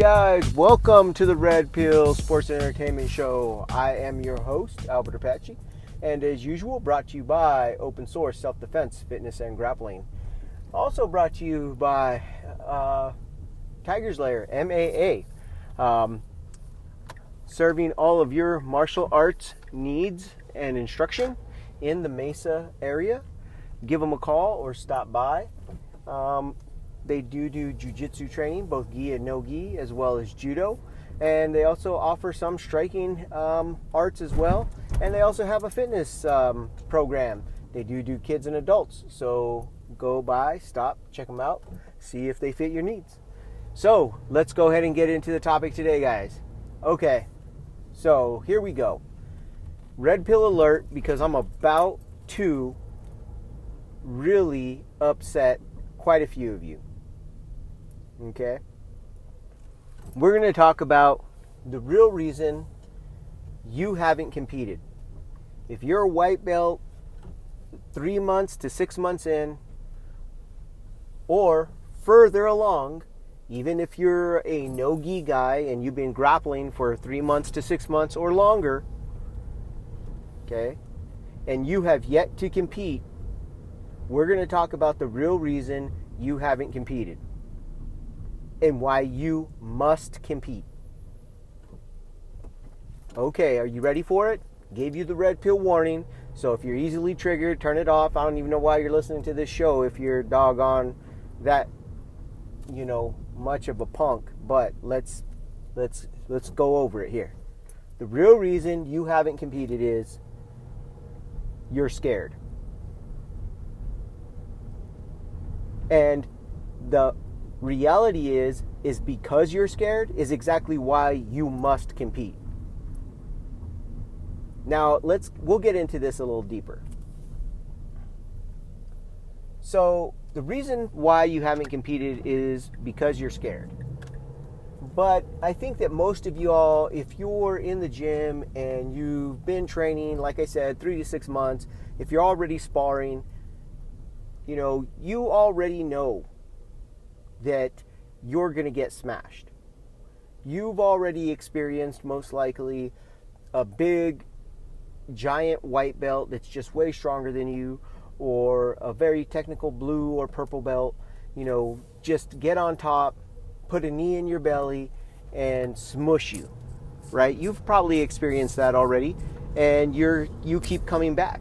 guys? Welcome to the Red Pill Sports Entertainment Show. I am your host, Albert Apache, and as usual, brought to you by Open Source Self-Defense, Fitness, and Grappling. Also brought to you by Tiger's Lair, MAA, serving all of your martial arts needs and instruction in the Mesa area. Give them a call or stop by. They do Jiu Jitsu training, both gi and no gi, as well as judo. And they also offer some striking arts as well. And they also have a fitness program. They do kids and adults. So go by, stop, check them out, see if they fit your needs. So let's go ahead and get into the topic today, guys. Okay, so here we go. Red pill alert, because I'm about to really upset quite a few of you. Okay? We're going to talk about the real reason you haven't competed. If you're a white belt 3 months to 6 months in, or further along, even if you're a no-gi guy and you've been grappling for 3 months to 6 months or longer, okay, and you have yet to compete, we're going to talk about the real reason you haven't competed and why you must compete. Okay, are you ready for it? Gave you the red pill warning, so if you're easily triggered, turn it off. I don't even know why you're listening to this show if you're doggone that, much of a punk, but let's go over it here. The real reason you haven't competed is you're scared. And the reality is because you're scared is exactly why you must compete. Now, we'll get into this a little deeper. So, the reason why you haven't competed is because you're scared. But I think that most of you all, if you're in the gym and you've been training, like I said, 3 to 6 months, if you're already sparring, you already know that you're going to get smashed. You've already experienced, most likely, a big, giant white belt that's just way stronger than you, or a very technical blue or purple belt, just get on top, put a knee in your belly, and smush you, right? You've probably experienced that already, and you keep coming back.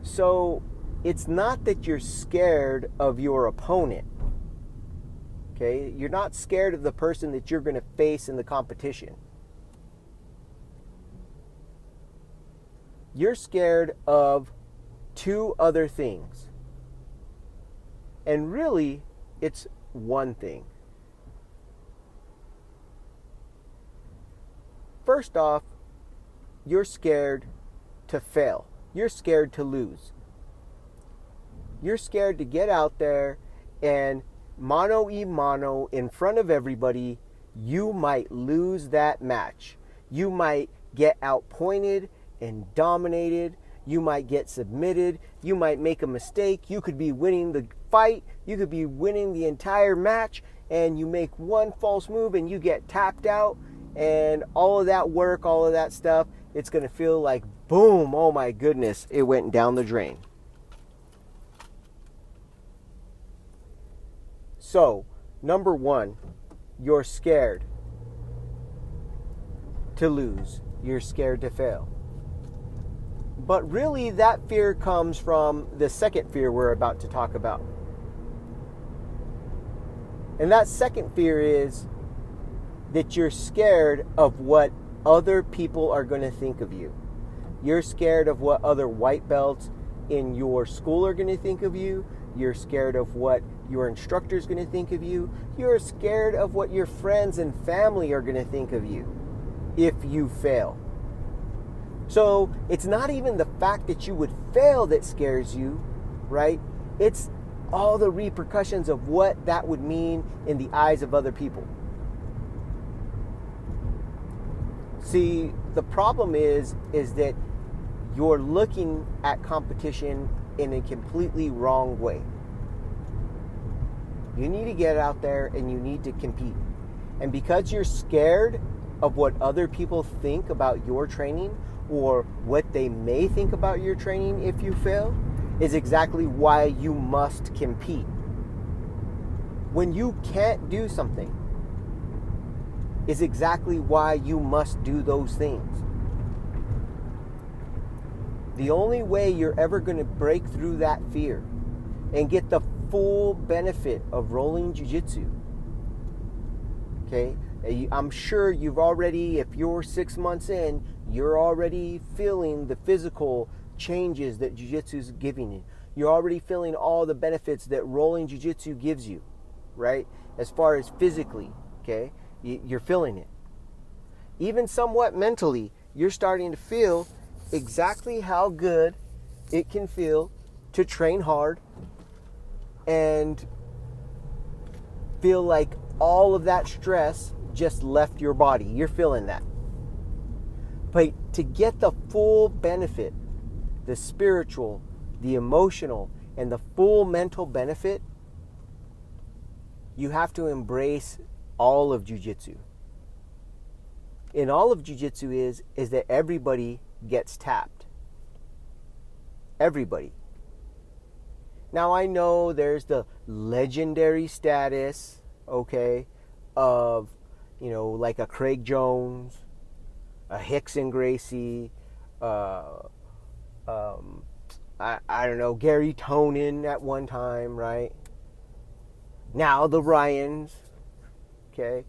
So it's not that you're scared of your opponent, okay? You're not scared of the person that you're going to face in the competition. You're scared of two other things. And really, it's one thing. First off, you're scared to fail. You're scared to lose. You're scared to get out there and mano a mano in front of everybody. You might lose that match. You might get outpointed and dominated. You might get submitted. You might make a mistake. You could be winning the fight. You could be winning the entire match, and you make one false move and you get tapped out, and all of that work, all of that stuff, it's going to feel like boom, oh my goodness, it went down the drain. So, number one, you're scared to lose. You're scared to fail. But really, that fear comes from the second fear we're about to talk about. And that second fear is that you're scared of what other people are going to think of you. You're scared of what other white belts in your school are going to think of you. You're scared of what your instructor is going to think of you. You're scared of what your friends and family are going to think of you if you fail. So it's not even the fact that you would fail that scares you, right? It's all the repercussions of what that would mean in the eyes of other people. See, the problem is that you're looking at competition in a completely wrong way. You need to get out there and you need to compete. And because you're scared of what other people think about your training or what they may think about your training if you fail, is exactly why you must compete. When you can't do something, is exactly why you must do those things. The only way you're ever going to break through that fear and get the full benefit of rolling jiu-jitsu, okay? I'm sure you've already, if you're 6 months in, you're already feeling the physical changes that jiu-jitsu is giving you. You're already feeling all the benefits that rolling jiu-jitsu gives you, right? As far as physically, okay? You're feeling it. Even somewhat mentally, you're starting to feel exactly how good it can feel to train hard and feel like all of that stress just left your body. You're feeling that. But to get the full benefit, the spiritual, the emotional, and the full mental benefit, you have to embrace all of jiu-jitsu. And all of jiu-jitsu is that everybody gets tapped. Everybody. Now I know there's the legendary status, okay, of, like a Craig Jones, a Rickson Gracie, I don't know, Gary Tonin at one time, right? Now the Ryans, okay?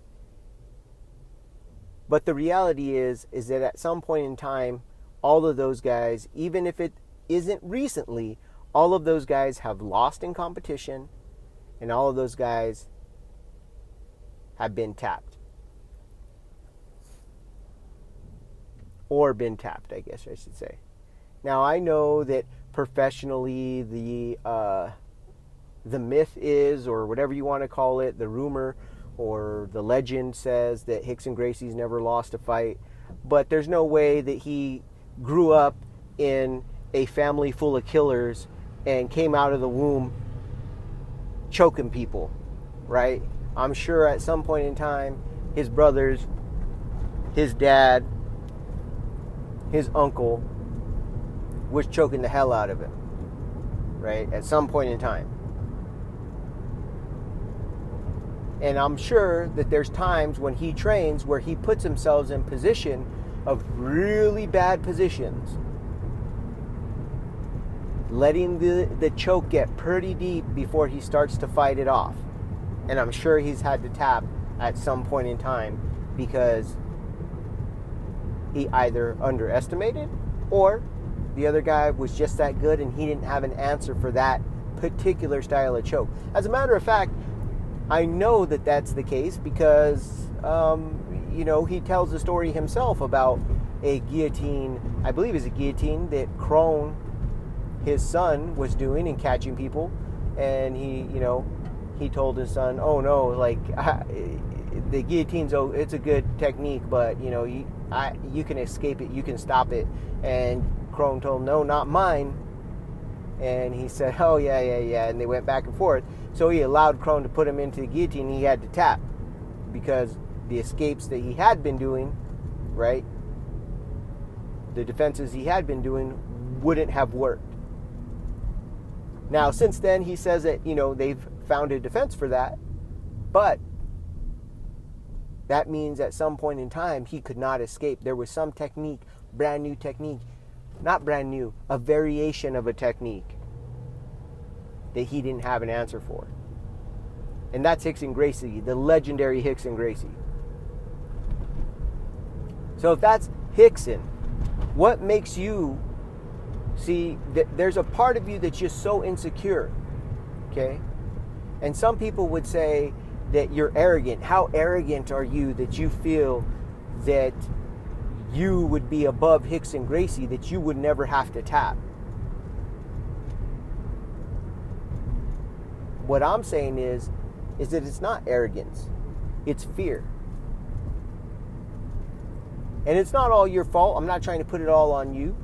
But the reality is that at some point in time, all of those guys, even if it isn't recently, all of those guys have lost in competition, and all of those guys have been tapped. Or been tapped, I guess I should say. Now, I know that professionally the myth is, or whatever you want to call it, the rumor or the legend says that Rickson Gracie's never lost a fight, but there's no way that he grew up in a family full of killers and came out of the womb choking people, right? I'm sure at some point in time, his brothers, his dad, his uncle was choking the hell out of him, right? At some point in time. And I'm sure that there's times when he trains where he puts himself in position of really bad positions, letting the choke get pretty deep before he starts to fight it off. And I'm sure he's had to tap at some point in time because he either underestimated or the other guy was just that good and he didn't have an answer for that particular style of choke. As a matter of fact, I know that that's the case because, he tells the story himself about a guillotine, I believe it's a guillotine that Crone, his son, was doing and catching people. And he told his son, oh no, the guillotine's, it's a good technique, but, you can escape it, you can stop it. And Crone told him, no, not mine. And he said, oh, yeah. And they went back and forth. So he allowed Crone to put him into the guillotine. He had to tap because the escapes that he had been doing, right, the defenses he had been doing wouldn't have worked. Now, since then, he says that, they've found a defense for that. But that means at some point in time, he could not escape. There was some technique, brand new technique. Not brand new, a variation of a technique that he didn't have an answer for. And that's Rickson Gracie, the legendary Rickson Gracie. So if that's Rickson, what makes you see that there's a part of you that's just so insecure, okay? And some people would say that you're arrogant. How arrogant are you that you feel that you would be above Rickson Gracie, that you would never have to tap? What I'm saying is that it's not arrogance. It's fear. And it's not all your fault. I'm not trying to put it all on you.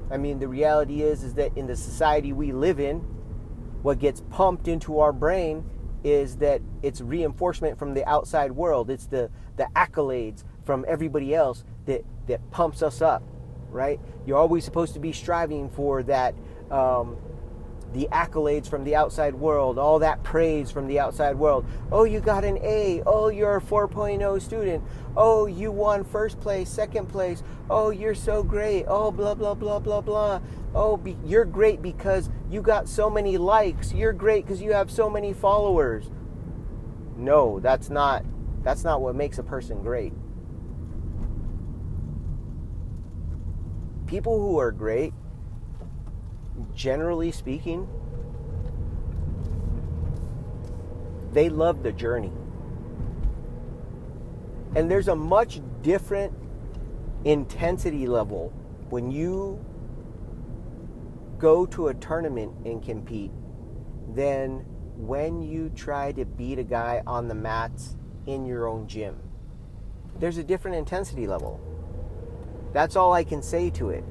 I mean, the reality is that in the society we live in, what gets pumped into our brain is that it's reinforcement from the outside world. It's the accolades from everybody else that pumps us up, right? You're always supposed to be striving for that, the accolades from the outside world, all that praise from the outside world. Oh, you got an A. Oh, you're a 4.0 student. Oh, you won first place, second place. Oh, you're so great. Oh, blah, blah, blah, blah, blah. Oh, you're great because you got so many likes. You're great because you have so many followers. No, that's not what makes a person great. People who are great, generally speaking, they love the journey. And there's a much different intensity level when you go to a tournament and compete than when you try to beat a guy on the mats in your own gym. There's a different intensity level. That's all I can say to it.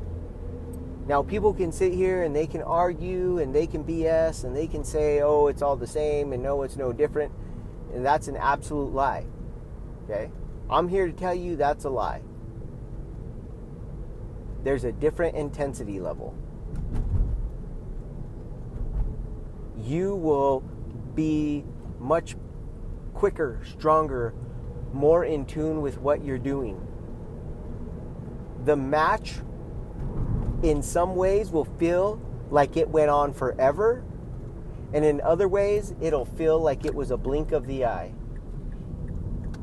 Now, people can sit here and they can argue and they can BS and they can say, oh, it's all the same and no, it's no different. And that's an absolute lie. Okay? I'm here to tell you that's a lie. There's a different intensity level. You will be much quicker, stronger, more in tune with what you're doing. The match, in some ways, will feel like it went on forever, and in other ways, it'll feel like it was a blink of the eye.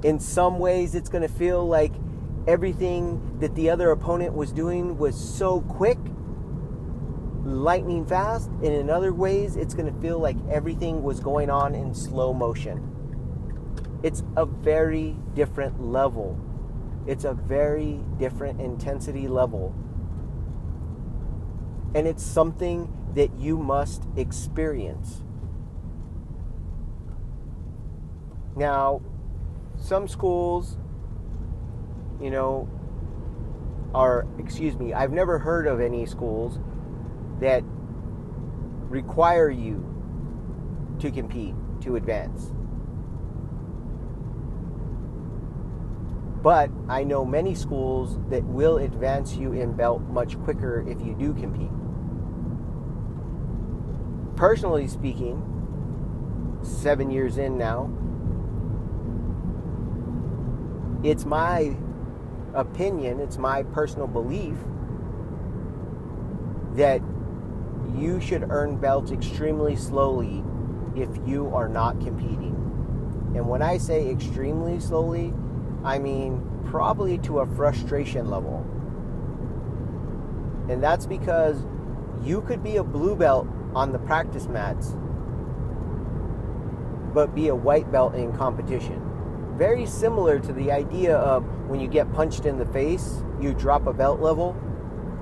In some ways, it's going to feel like everything that the other opponent was doing was so quick, lightning fast, and in other ways, it's going to feel like everything was going on in slow motion. It's a very different level. It's a very different intensity level. And it's something that you must experience. Now, some schools, I've never heard of any schools that require you to compete to advance. But I know many schools that will advance you in belt much quicker if you do compete. Personally speaking, 7 years in now, it's my opinion, it's my personal belief that you should earn belts extremely slowly if you are not competing. And when I say extremely slowly, I mean probably to a frustration level. And that's because you could be a blue belt on the practice mats, but be a white belt in competition. Very similar to the idea of when you get punched in the face, you drop a belt level,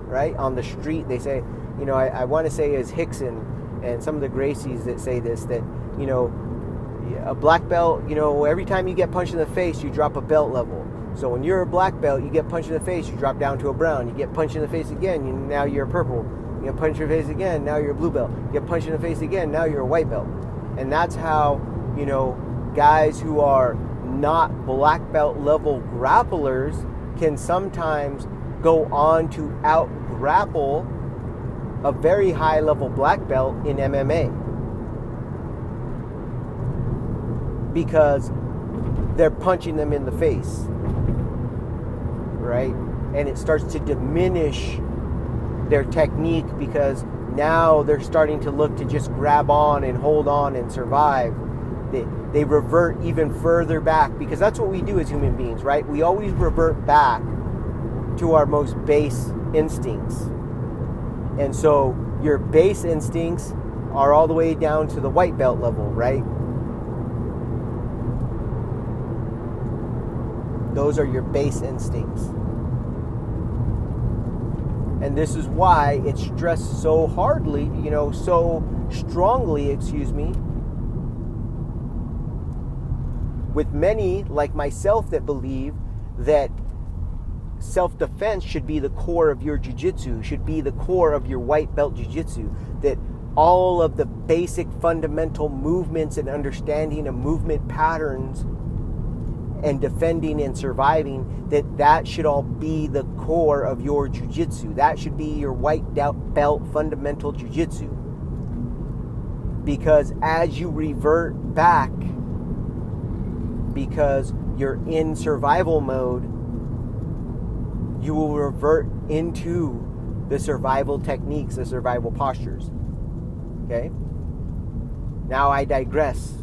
right? On the street, they say, I want to say is Hickson and some of the Gracies that say this, that, a black belt, every time you get punched in the face, you drop a belt level. So when you're a black belt, you get punched in the face, you drop down to a brown. You get punched in the face again, now you're a purple. You get punched in the face again, now you're a blue belt. You get punched in the face again, now you're a white belt. And that's how, guys who are not black belt level grapplers can sometimes go on to out grapple a very high level black belt in MMA. Because they're punching them in the face, right? And it starts to diminish their technique because now they're starting to look to just grab on and hold on and survive. They revert even further back because that's what we do as human beings, right? We always revert back to our most base instincts. And so your base instincts are all the way down to the white belt level, right? Those are your base instincts. And this is why it's stressed so hardly, so strongly, with many like myself that believe that self-defense should be the core of your jiu-jitsu, should be the core of your white belt jiu-jitsu, that all of the basic fundamental movements and understanding of movement patterns and defending and surviving, that should all be the core of your jiu-jitsu. That should be your white belt fundamental jiu-jitsu. Because as you revert back, because you're in survival mode, you will revert into the survival techniques, the survival postures. Okay? Now I digress.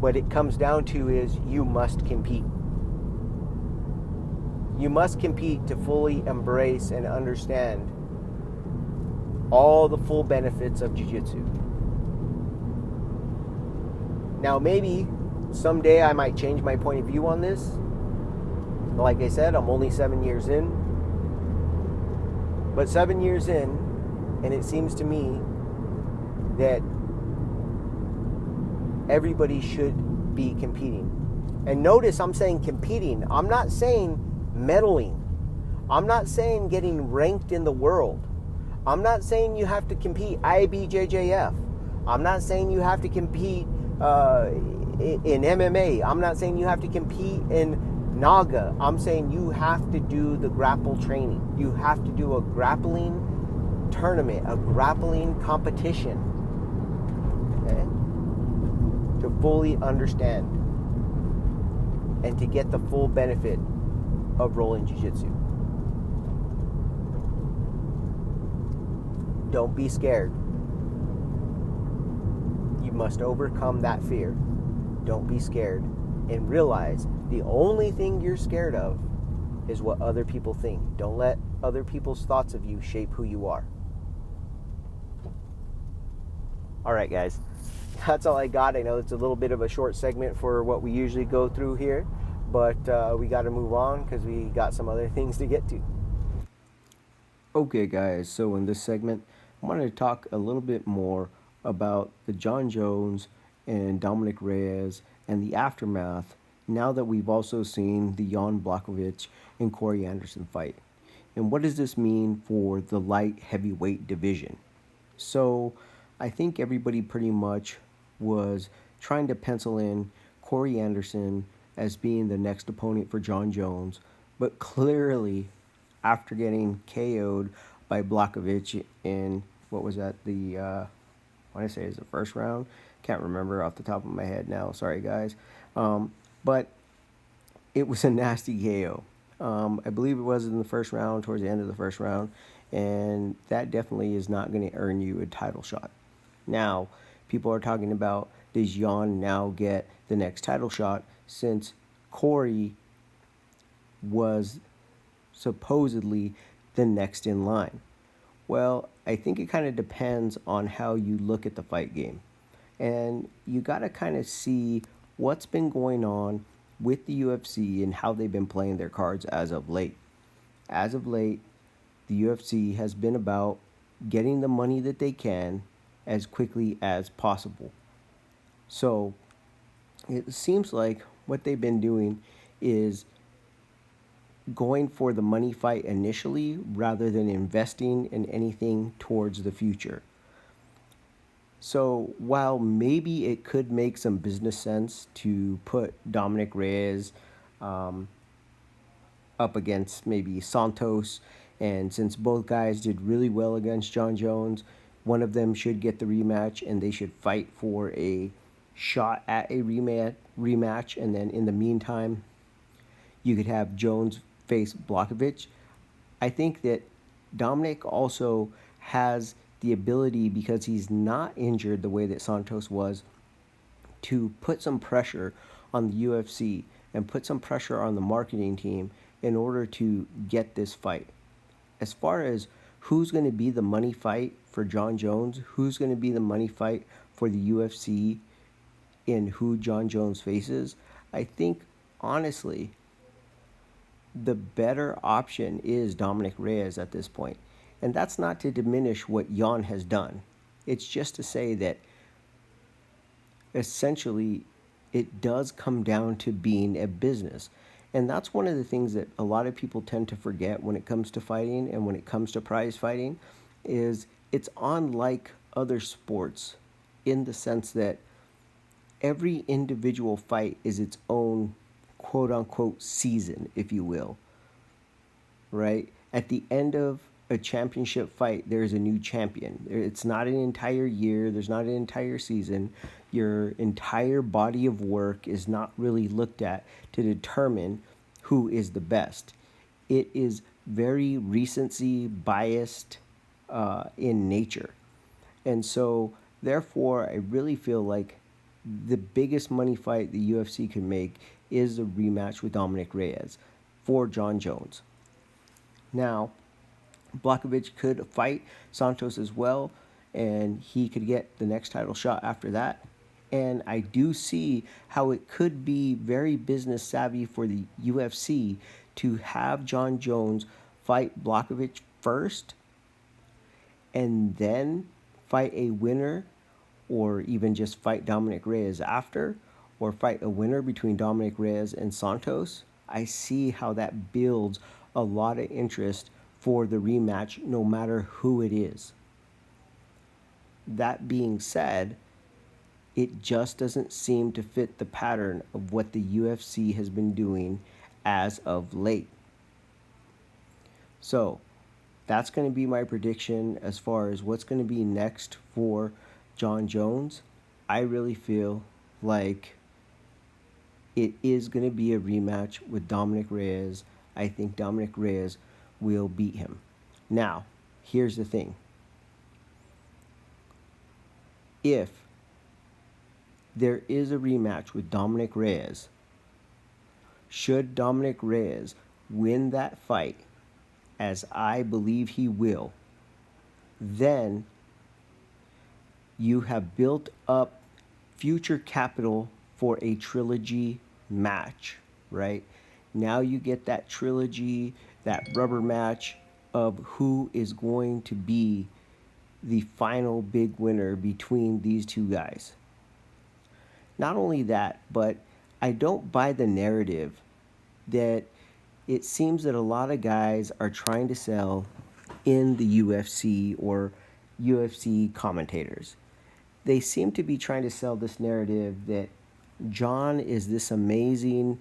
What it comes down to is you must compete. You must compete to fully embrace and understand all the full benefits of jiu-jitsu. Now maybe someday I might change my point of view on this. Like I said, I'm only 7 years in. But 7 years in, and it seems to me that everybody should be competing. And notice I'm saying competing. I'm not saying medaling. I'm not saying getting ranked in the world. I'm not saying you have to compete IBJJF. I'm not saying you have to compete in MMA. I'm not saying you have to compete in Naga. I'm saying you have to do the grapple training. You have to do a grappling tournament, a grappling competition. Okay? To fully understand and to get the full benefit of rolling jiu-jitsu. Don't be scared. You must overcome that fear. Don't be scared. And realize the only thing you're scared of is what other people think. Don't let other people's thoughts of you shape who you are. All right, guys. That's all I got. I know it's a little bit of a short segment for what we usually go through here, but we got to move on because we got some other things to get to. Okay, guys. So in this segment, I wanted to talk a little bit more about the Jon Jones and Dominic Reyes and the aftermath now that we've also seen the Jan Blachowics and Corey Anderson fight. And what does this mean for the light heavyweight division? So I think everybody pretty much was trying to pencil in Corey Anderson as being the next opponent for Jon Jones, but clearly after getting KO'd by Blachowics in, what was that, I want to say is the first round. Can't remember off the top of my head now. Sorry, guys. But it was a nasty KO. I believe it was in the first round, towards the end of the first round, and that definitely is not going to earn you a title shot. Now, people are talking about, does Jan now get the next title shot since Corey was supposedly the next in line? Well, I think it kind of depends on how you look at the fight game. And you got to kind of see what's been going on with the UFC and how they've been playing their cards as of late. As of late, the UFC has been about getting the money that they can as quickly as possible. So it seems like what they've been doing is going for the money fight initially rather than investing in anything towards the future. So while maybe it could make some business sense to put Dominic Reyes up against maybe Santos, and since both guys did really well against Jon Jones, one of them should get the rematch and they should fight for a shot at a rematch, and then in the meantime you could have Jones face Blachowics. I think that Dominic also has the ability, because he's not injured the way that Santos was, to put some pressure on the UFC and put some pressure on the marketing team in order to get this fight. As far as who's going to be the money fight for Jon Jones, who's going to be the money fight for the UFC in who Jon Jones faces, I think honestly the better option is Dominic Reyes at this point. And that's not to diminish what Jan has done. It's just to say that essentially it does come down to being a business. And that's one of the things that a lot of people tend to forget when it comes to fighting and when it comes to prize fighting, is it's unlike other sports in the sense that every individual fight is its own quote unquote season, if you will, right? At the end of a championship fight, there's a new champion. It's not an entire year, there's not an entire season. Your entire body of work is not really looked at to determine who is the best. It is very recency biased in nature. And so, therefore, I really feel like the biggest money fight the UFC can make is a rematch with Dominic Reyes for Jon Jones. Now, Blachowics could fight Santos as well, and he could get the next title shot after that. And I do see how it could be very business savvy for the UFC to have Jon Jones fight Blachowics first and then fight a winner, or even just fight Dominic Reyes after, or fight a winner between Dominic Reyes and Santos. I see how that builds a lot of interest for the rematch, no matter who it is. That being said, it just doesn't seem to fit the pattern of what the UFC has been doing as of late. So, that's going to be my prediction as far as what's going to be next for Jon Jones. I really feel like it is going to be a rematch with Dominic Reyes. I think Dominic Reyes will beat him. Now, here's the thing. If there is a rematch with Dominic Reyes, should Dominic Reyes win that fight, as I believe he will, then you have built up future capital for a trilogy match, right? Now you get that trilogy, that rubber match of who is going to be the final big winner between these two guys. Not only that, but I don't buy the narrative that it seems that a lot of guys are trying to sell in the UFC or UFC commentators. They seem to be trying to sell this narrative that Jon is this amazing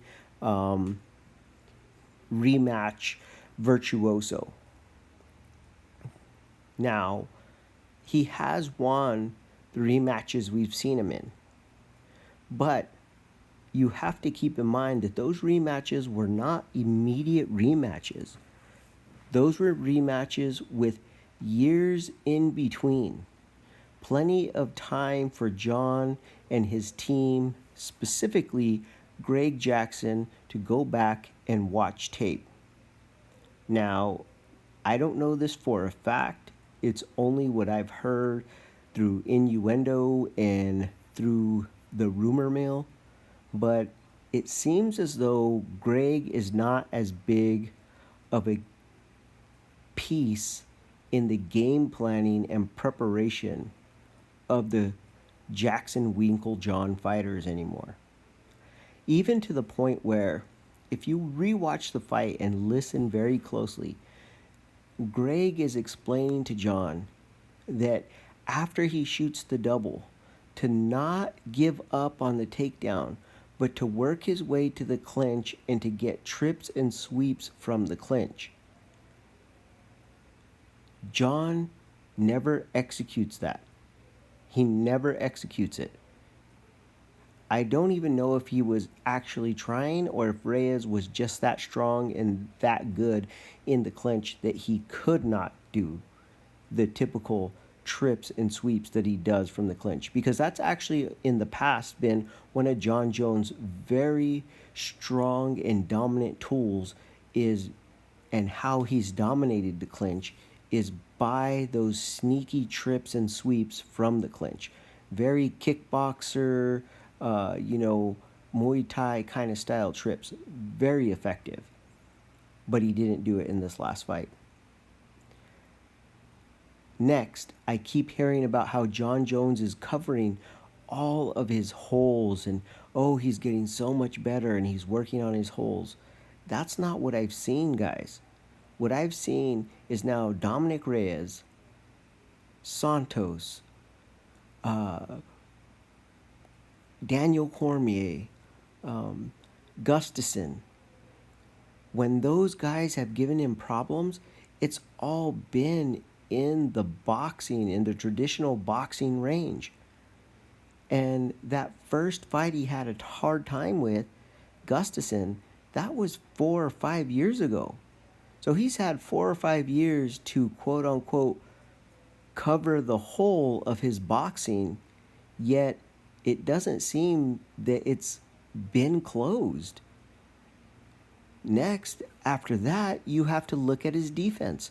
rematch virtuoso. Now, he has won the rematches we've seen him in. But you have to keep in mind that those rematches were not immediate rematches. Those were rematches with years in between. Plenty of time for Jon and his team, specifically Greg Jackson, to go back and watch tape. Now, I don't know this for a fact. It's only what I've heard through innuendo and through the rumor mill, but it seems as though Greg is not as big of a piece in the game planning and preparation of the Jackson Winklejohn fighters anymore. Even to the point where, if you rewatch the fight and listen very closely, Greg is explaining to Jon that after he shoots the double, to not give up on the takedown, but to work his way to the clinch and to get trips and sweeps from the clinch. Jon never executes that. He never executes it. I don't even know if he was actually trying or if Reyes was just that strong and that good in the clinch that he could not do the typical trips and sweeps that he does from the clinch, because that's actually in the past been one of Jon Jones' very strong and dominant tools, is, and how he's dominated the clinch is by those sneaky trips and sweeps from the clinch. Very kickboxer, Muay Thai kind of style trips. Very effective. But he didn't do it in this last fight. Next, I keep hearing about how Jon Jones is covering all of his holes and, oh, he's getting so much better and he's working on his holes. That's not what I've seen, guys. What I've seen is now Dominic Reyes Santos, uh, Daniel Cormier, Gustafsson, when those guys have given him problems, it's all been in the boxing, in the traditional boxing range. And that first fight he had a hard time with, Gustafsson, that was 4 or 5 years ago. So he's had 4 or 5 years to quote unquote cover the whole of his boxing, yet it doesn't seem that it's been closed. Next, after that, you have to look at his defense.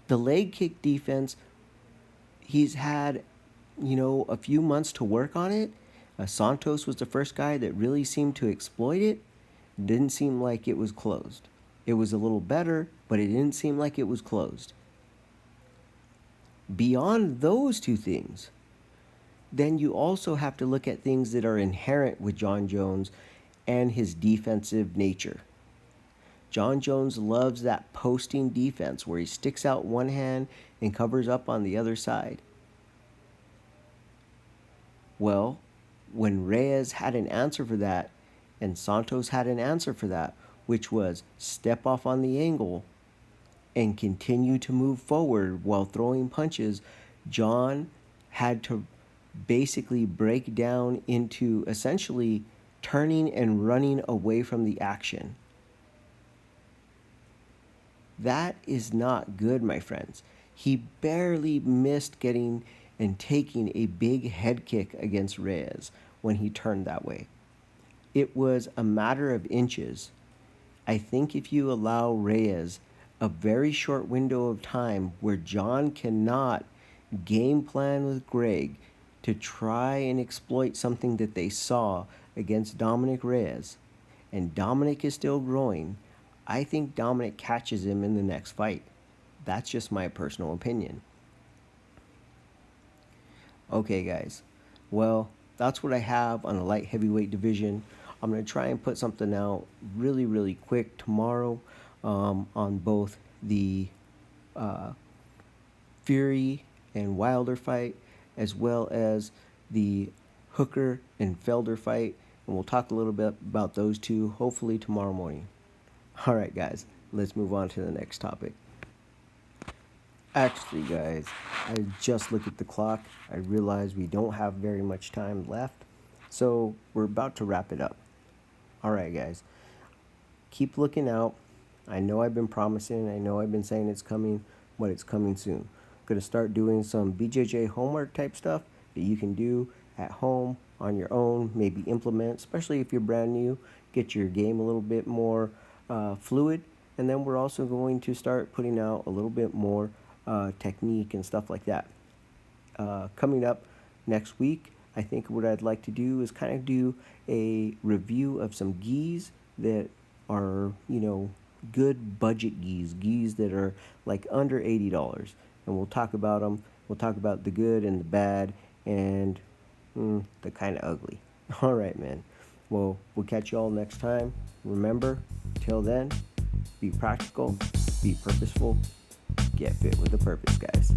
The leg kick defense, he's had, a few months to work on it. Santos was the first guy that really seemed to exploit it. Didn't seem like it was closed. It was a little better, but it didn't seem like it was closed. Beyond those two things, then you also have to look at things that are inherent with Jon Jones and his defensive nature. Jon Jones loves that posting defense where he sticks out one hand and covers up on the other side. Well, when Reyes had an answer for that, and Santos had an answer for that, which was step off on the angle and continue to move forward while throwing punches, Jon had to basically break down into essentially turning and running away from the action. That is not good, my friends. He barely missed getting and taking a big head kick against Reyes when he turned that way. It was a matter of inches. I think if you allow Reyes a very short window of time where Jon cannot game plan with Greg to try and exploit something that they saw against Dominic Reyes, and Dominic is still growing, I think Dominic catches him in the next fight. That's just my personal opinion. Okay, guys. Well, that's what I have on the light heavyweight division. I'm going to try and put something out really, really quick tomorrow on both the Fury and Wilder fight, as well as the Hooker and Felder fight. And we'll talk a little bit about those two, hopefully tomorrow morning. All right, guys, let's move on to the next topic. Actually, guys, I just looked at the clock. I realized we don't have very much time left, so we're about to wrap it up. All right, guys, keep looking out. I know I've been promising. I know I've been saying it's coming, but it's coming soon. I'm going to start doing some BJJ homework type stuff that you can do at home on your own, maybe implement, especially if you're brand new, get your game a little bit more fluid. And then we're also going to start putting out a little bit more technique and stuff like that. Coming up next week, I think what I'd like to do is kind of do a review of some gis that are, good budget gis that are like under $80. And we'll talk about them. We'll talk about the good and the bad and the kind of ugly. All right, man. Well, we'll catch you all next time. Remember, till then, be practical, be purposeful, get fit with a purpose, guys.